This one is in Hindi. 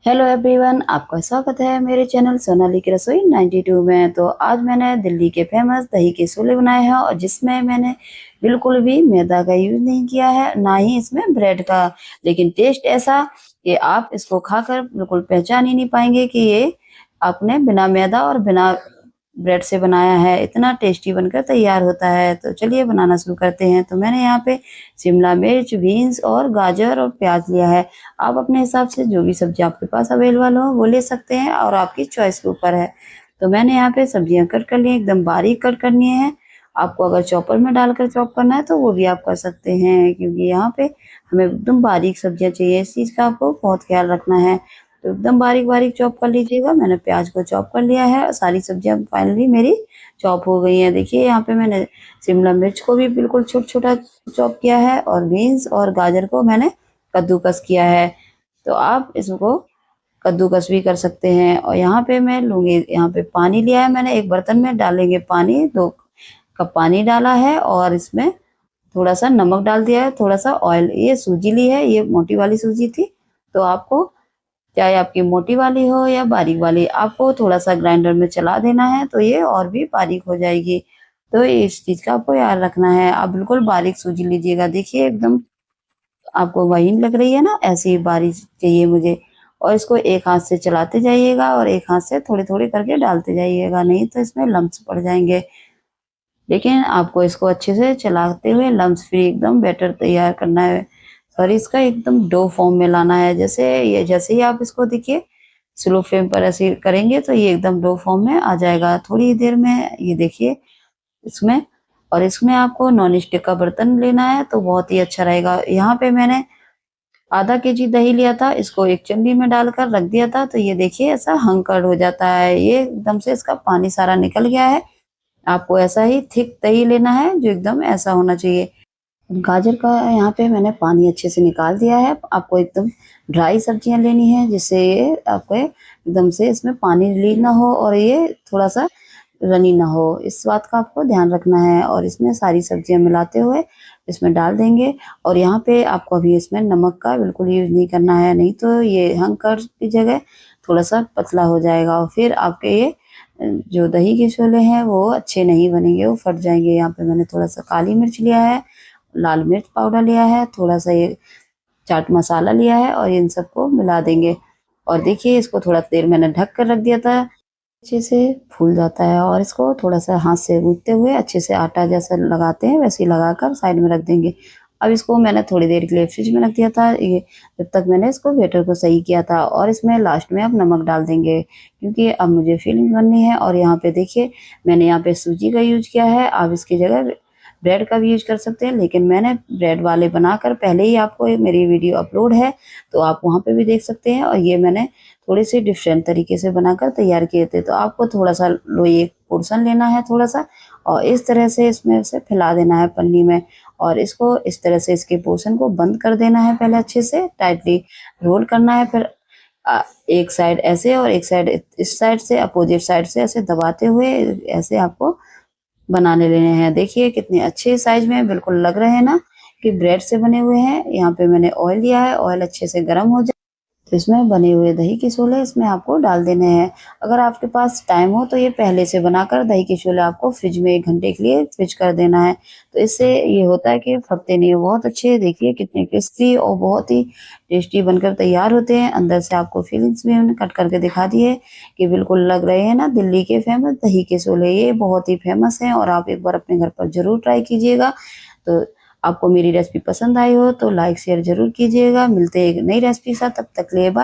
हेलो एवरीवन, आपका स्वागत है मेरे चैनल सोनाली की रसोई 92 में। तो आज मैंने दिल्ली के फेमस दही के छोले बनाए हैं और जिसमें मैंने बिल्कुल भी मैदा का यूज़ नहीं किया है, ना ही इसमें ब्रेड का। लेकिन टेस्ट ऐसा कि आप इसको खाकर बिल्कुल पहचान ही नहीं पाएंगे कि ये आपने बिना मैदा और बिना ब्रेड से बनाया है। इतना टेस्टी बनकर तैयार होता है। तो चलिए बनाना शुरू करते हैं। तो मैंने यहाँ पे शिमला मिर्च, बीन्स और गाजर और प्याज लिया है। आप अपने हिसाब से जो भी सब्जी आपके पास अवेलेबल हो वो ले सकते हैं और आपकी चॉइस के ऊपर है। तो मैंने यहाँ पे सब्जियां कट कर ली हैं, एकदम बारीक कट करनी है। आपको अगर चॉपर में डालकर चॉप करना है तो वो भी आप कर सकते हैं, क्योंकि यहाँ पे हमें एकदम बारीक सब्जियां चाहिए। इस चीज़ का आपको बहुत ख्याल रखना है। तो एकदम बारीक बारीक चॉप कर लीजिएगा। मैंने प्याज को चॉप कर लिया है और सारी सब्जियां फाइनली मेरी चॉप हो गई हैं। देखिए यहाँ पे मैंने शिमला मिर्च को भी बिल्कुल छोटा छोटा चॉप किया है और बीन्स और गाजर को मैंने कद्दूकस किया है। तो आप इसको कद्दूकस भी कर सकते हैं। और यहाँ पे मैं लूँगी, यहाँ पे पानी लिया है मैंने, एक बर्तन में डालेंगे पानी, 2 कप पानी डाला है और इसमें थोड़ा-सा नमक डाल दिया है, थोड़ा-सा ऑयल। ये सूजी ली है, ये मोटी वाली सूजी थी। तो आपको चाहे आपकी मोटी वाली हो या बारीक वाली, आपको थोड़ा-सा ग्राइंडर में चला देना है तो ये और भी बारीक हो जाएगी। तो इस चीज़ का आपको याद रखना है। आप बिल्कुल बारीक सूजी लीजिएगा। देखिए एकदम आपको महीन लग रही है ना, ऐसी ही बारीक चाहिए मुझे। और इसको एक हाथ से चलाते जाइएगा और एक हाथ से थोड़ी-थोड़ी करके डालते जाइएगा, नहीं तो इसमें लम्प्स पड़ जाएँगे। लेकिन आपको इसको अच्छे से चलाते हुए लम्प्स फ्री एकदम बैटर तैयार करना है और इसका एकदम डो फॉर्म में लाना है। जैसे ही आप इसको देखिए स्लो फ्लेम पर ऐसे करेंगे तो ये एकदम डो फॉर्म में आ जाएगा। थोड़ी देर में ये देखिए इसमें, और इसमें आपको नॉन स्टिक का बर्तन लेना है तो बहुत ही अच्छा रहेगा। यहाँ पे मैंने आधा केजी दही लिया था, इसको एक चन्नी में डालकर रख दिया था। तो ये देखिए ऐसा हंकड़ हो जाता है, ये एकदम से इसका पानी सारा निकल गया है। आपको ऐसा ही थिक दही लेना है जो एकदम ऐसा होना चाहिए। गाजर का यहाँ पे मैंने पानी अच्छे से निकाल दिया है। आपको एकदम ड्राई सब्जियां लेनी है जिससे ये आपको एकदम से इसमें पानी रिलीज ना हो और ये थोड़ा सा रनी ना हो। इस बात का आपको ध्यान रखना है। और इसमें सारी सब्जियां मिलाते हुए इसमें डाल देंगे। और यहाँ पे आपको अभी इसमें नमक का बिल्कुल यूज नहीं करना है, नहीं तो ये हंकर की जगह थोड़ा सा पतला हो जाएगा और फिर आपके ये जो दही के छोले हैं वो अच्छे नहीं बनेंगे, वो फट जाएंगे। यहाँ पे मैंने थोड़ा सा काली मिर्च लिया है, लाल मिर्च पाउडर लिया है, थोड़ा-सा ये चाट मसाला लिया है और इन सबको मिला देंगे। और देखिए इसको थोड़ा देर मैंने ढक कर रख दिया था, अच्छे से फूल जाता है। और इसको थोड़ा-सा हाथ से गूँथते हुए अच्छे से आटा जैसा लगाते हैं वैसे ही लगाकर साइड में रख देंगे। अब इसको मैंने थोड़ी देर के लिए फ्रिज में रख दिया था, ये जब तक मैंने इसको बैटर को सही किया था। और इसमें लास्ट में अब नमक डाल देंगे, क्योंकि अब मुझे फिलिंग बननी है। और यहाँ पे देखिए मैंने यहाँ पे सूजी का यूज़ किया है, आप इसकी जगह ब्रेड का भी यूज़ कर सकते हैं, लेकिन मैंने ब्रेड वाले बनाकर पहले ही आपको मेरी वीडियो अपलोड है, तो आप वहाँ पे भी देख सकते हैं। और ये मैंने थोड़े-से डिफरेंट तरीके से बनाकर तैयार किए थे। तो आपको थोड़ा-सा लो ये पोर्शन लेना है थोड़ा-सा और इस तरह से इसमें से फैला देना है पन्नी में और इसको इस तरह से इसके पोर्शन को बंद कर देना है। पहले अच्छे से टाइटली रोल करना है, फिर एक साइड ऐसे और एक साइड इस साइड से अपोजिट साइड से ऐसे दबाते हुए ऐसे आपको बनाने लेने हैं। देखिए कितने अच्छे साइज़ में बिल्कुल लग रहे हैं ना कि ब्रेड से बने हुए हैं। यहाँ पे मैंने ऑयल लिया है, ऑयल अच्छे से गरम हो जाए तो इसमें बने हुए दही के छोले इसमें आपको डाल देने हैं। अगर आपके पास टाइम हो तो ये पहले से बनाकर दही के छोले आपको फ्रिज में 1 घंटे के लिए फ्रिज कर देना है। तो इससे ये होता है कि फटते नहीं है। बहुत अच्छे देखिए कितने क्रिस्पी और बहुत ही टेस्टी बनकर तैयार होते हैं। अंदर से आपको फीलिंग्स भी हमने कट करके दिखा दी है कि बिल्कुल लग रहे हैं ना दिल्ली के फेमस दही के छोले। ये बहुत ही फेमस हैं और आप एक बार अपने घर पर ज़रूर ट्राई कीजिएगा। तो आपको मेरी रेसिपी पसंद आई हो तो लाइक शेयर ज़रूर कीजिएगा। मिलते हैं एक नई रेसिपी के साथ, तब तक के लिए बाय।